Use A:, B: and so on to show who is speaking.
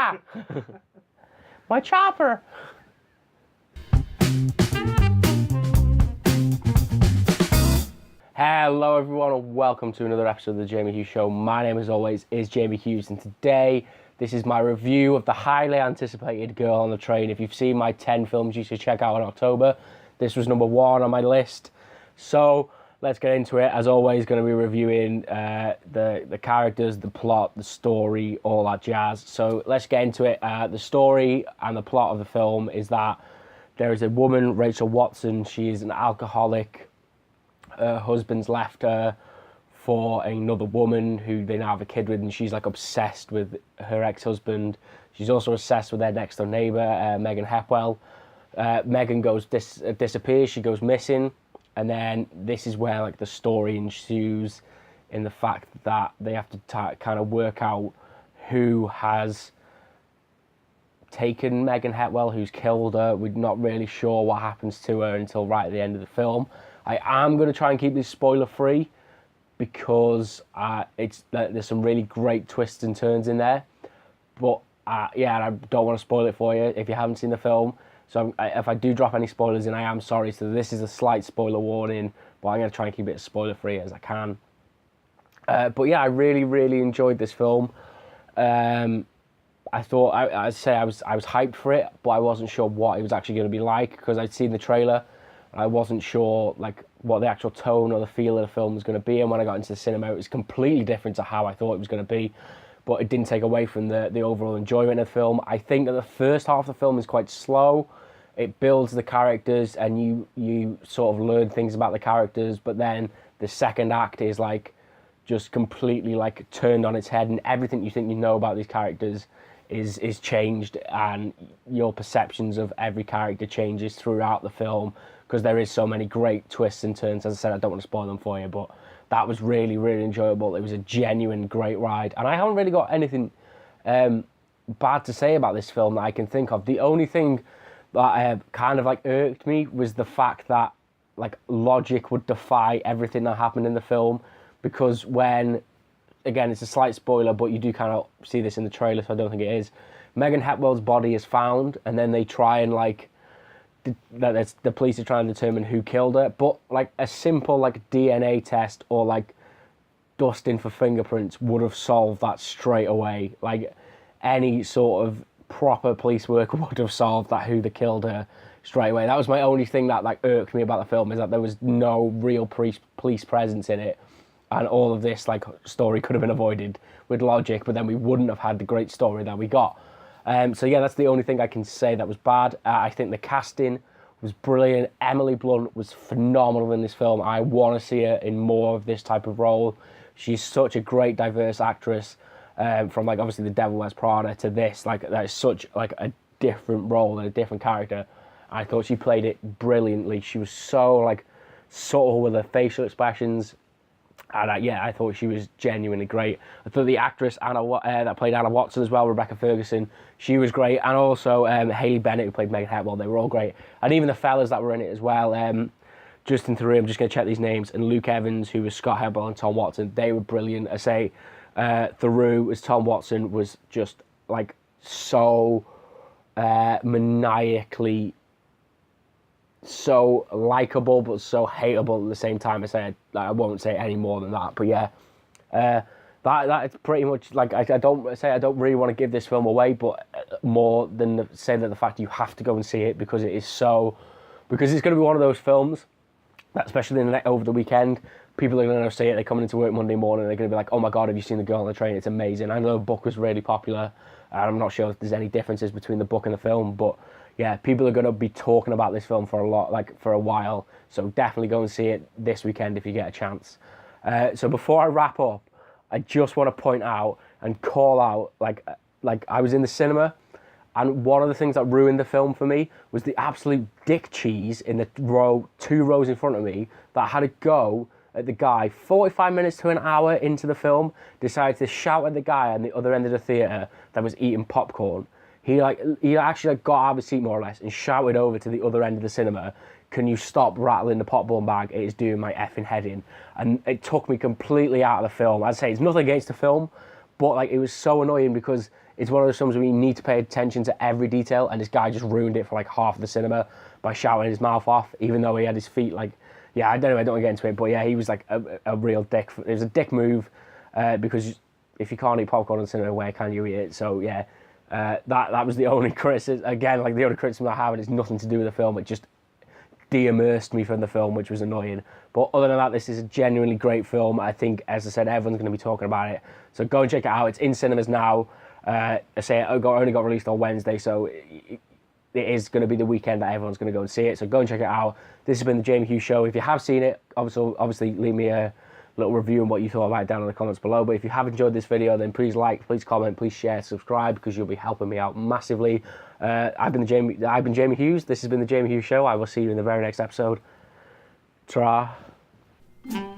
A: Ah! My chopper! Hello everyone and welcome to another episode of the Jamie Hughes Show. My name as always is Jamie Hughes and today this is my review of the highly anticipated Girl on the Train. If you've seen my 10 films you should check out in October, this was number 1 on my list. So let's get into it. As always, going to be reviewing the characters, the plot, the story, all that jazz. So let's get into it. The story and the plot of the film is that there is a woman, Rachel Watson. She is an alcoholic. Her husband's left her for another woman who they now have a kid with, and she's like obsessed with her ex-husband. She's also obsessed with their next door neighbour, Megan Hepwell. Megan disappears, she goes missing, and then this is where like the story ensues in the fact that they have to kind of work out who has taken Megan Hepwell, who's killed her. We're not really sure what happens to her until right at the end of the film. I am going to try and keep this spoiler-free because there's some really great twists and turns in there. But, yeah, I don't want to spoil it for you if you haven't seen the film. So if I do drop any spoilers in, I am sorry. So this is a slight spoiler warning, but I'm going to try and keep it as spoiler-free as I can. But, yeah, I really, really enjoyed this film. I thought, I'd say I was hyped for it, but I wasn't sure what it was actually going to be like because I'd seen the trailer. I wasn't sure like what the actual tone or the feel of the film was going to be, and when I got into the cinema it was completely different to how I thought it was going to be, but it didn't take away from the overall enjoyment of the film. I think that the first half of the film is quite slow. It builds the characters and you sort of learn things about the characters, but then the second act is like just completely like turned on its head, and everything you think you know about these characters is changed, and your perceptions of every character changes throughout the film because there is so many great twists and turns. As I said, I don't want to spoil them for you, but that was really, really enjoyable. It was a genuine great ride, and I haven't really got anything bad to say about this film that I can think of. The only thing that kind of like irked me was the fact that like logic would defy everything that happened in the film, because when, again, it's a slight spoiler, but you do kind of see this in the trailer, so I don't think it is. Megan Hepwell's body is found, and then they try and like, the police are trying to determine who killed her. But like a simple like DNA test or like dusting for fingerprints would have solved that straight away. Like any sort of proper police work would have solved that, who they killed her, straight away. That was my only thing that like irked me about the film, is that there was no real police presence in it. And all of this like story could have been avoided with logic, but then we wouldn't have had the great story that we got. So yeah, that's the only thing I can say that was bad. I think the casting was brilliant. Emily Blunt was phenomenal in this film. I want to see her in more of this type of role. She's such a great, diverse actress. From like obviously The Devil Wears Prada to this, like that is such like a different role and a different character. I thought she played it brilliantly. She was so like subtle with her facial expressions. And yeah, I thought she was genuinely great. I thought the actress that played Anna Watson as well, Rebecca Ferguson, she was great. And also Hayley Bennett, who played Megan Hepwell, they were all great. And even the fellas that were in it as well, Justin Theroux, I'm just going to check these names, and Luke Evans, who was Scott Hepwell, and Tom Watson, they were brilliant. I say Theroux as Tom Watson was just like so maniacally, so likable but so hateable at the same time. I won't say any more than that, but yeah, that's pretty much like I don't really want to give this film away, but more than say that the fact you have to go and see it because it's going to be one of those films that, especially over the weekend, people are going to see it. They're coming into work Monday morning, they're going to be like, oh my god, have you seen The Girl on the Train? It's amazing. I know the book was really popular, and I'm not sure if there's any differences between the book and the film, but yeah, people are going to be talking about this film for a while, so definitely go and see it this weekend if you get a chance. So before I wrap up, I just want to point out and call out, like I was in the cinema, and one of the things that ruined the film for me was the absolute dick cheese in the two rows in front of me that had a go at the guy 45 minutes to an hour into the film, decided to shout at the guy on the other end of the theatre that was eating popcorn. He actually got out of his seat more or less and shouted over to the other end of the cinema, can you stop rattling the popcorn bag? It is doing my effing head in. And it took me completely out of the film. I'd say it's nothing against the film, but like it was so annoying because it's one of those films where you need to pay attention to every detail, and this guy just ruined it for like half of the cinema by shouting his mouth off, even though he had his feet like, yeah, I don't want to get into it, but yeah, he was like a real dick. It was a dick move, because if you can't eat popcorn in the cinema, where can you eat it? So yeah, that was the only criticism. Again, like the only criticism I have, and it's nothing to do with the film. It just de-immersed me from the film, which was annoying. But other than that, this is a genuinely great film. I think, as I said, everyone's going to be talking about it. So go and check it out. It's in cinemas now. I say it only got released on Wednesday, so it is going to be the weekend that everyone's going to go and see it. So go and check it out. This has been the Jamie Hughes Show. If you have seen it, obviously leave me a little review on what you thought about it down in the comments below. But if you have enjoyed this video, then please like, please comment, please share, subscribe, because you'll be helping me out massively. I've been Jamie Hughes. This has been the Jamie Hughes Show. I will see you in the very next episode. Ta-ra.